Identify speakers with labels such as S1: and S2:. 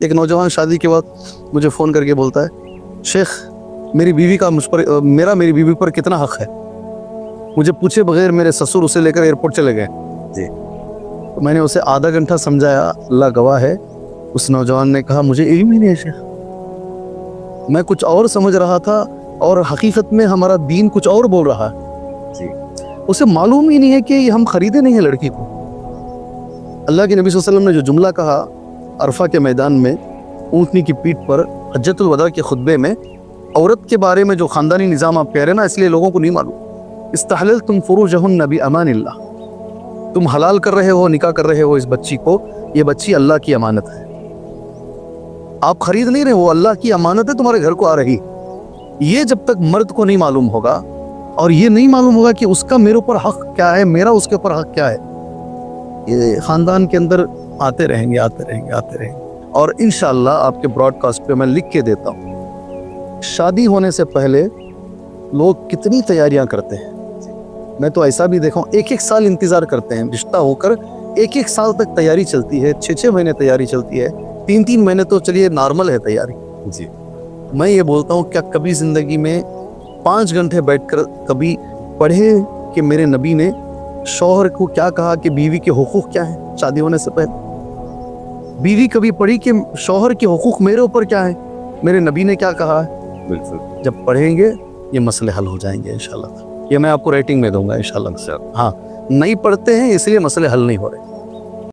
S1: ایک نوجوان شادی کے بعد مجھے فون کر کے بولتا ہے شیخ میری بیوی کا مجھ پر میری بیوی پر کتنا حق ہے. مجھے پوچھے بغیر میرے سسر اسے لے کر ایئرپورٹ چلے گئے.
S2: جی.
S1: تو میں نے اسے آدھا گھنٹہ سمجھایا, اللہ گواہ ہے اس نوجوان نے کہا مجھے علم ہی نہیں ہے شیخ, میں کچھ اور سمجھ رہا تھا اور حقیقت میں ہمارا دین کچھ اور بول رہا ہے.
S2: جی.
S1: اسے معلوم ہی نہیں ہے کہ ہم خریدے نہیں ہیں لڑکی کو. اللہ کے نبی صلی اللہ علیہ وسلم نے جو جملہ کہا عرفہ کے میدان میں اونٹنی کی پیٹھ پر حجۃ الوداع کے خطبے میں, عورت کے بارے میں جو خاندانی نظام آپ کہہ رہے ہیں نا, اس لیے لوگوں کو نہیں معلوم. استحللتم فروجہن بأمان اللہ, تم حلال کر رہے ہو, نکاح کر رہے ہو اس بچی کو, یہ بچی اللہ کی امانت ہے, آپ خرید نہیں رہے ہو, اللہ کی امانت ہے تمہارے گھر کو آ رہی. یہ جب تک مرد کو نہیں معلوم ہوگا اور یہ نہیں معلوم ہوگا کہ اس کا میرے اوپر حق کیا ہے, میرا اس کے اوپر حق کیا ہے, یہ خاندان کے اندر آتے رہیں گے. اور انشاءاللہ آپ کے براڈ کاسٹ پہ میں لکھ کے دیتا ہوں, شادی ہونے سے پہلے لوگ کتنی تیاریاں کرتے ہیں. میں تو ایسا بھی دیکھا ہوں 1-1 سال انتظار کرتے ہیں, رشتہ ہو کر 1-1 سال تک تیاری چلتی ہے, 6-6 مہینے تیاری چلتی ہے, 3-3 مہینے تو چلیے نارمل ہے تیاری.
S2: جی.
S1: میں یہ بولتا ہوں کیا کبھی زندگی میں 5 گھنٹے بیٹھ کر کبھی پڑھے کہ میرے نبی نے شوہر کو کیا کہا کہ بیوی کے حقوق کیا ہیں شادی ہونے سے پہلے؟ بیوی کبھی پڑھی کہ شوہر کے حقوق میرے اوپر کیا ہیں, میرے نبی نے کیا کہا ہے؟
S2: بالکل.
S1: جب پڑھیں گے یہ مسئلے حل ہو جائیں گے انشاءاللہ. یہ میں آپ کو ریٹنگ میں دوں گا انشاءاللہ. ہاں, نہیں پڑھتے ہیں اس لیے مسئلے حل نہیں ہو رہے.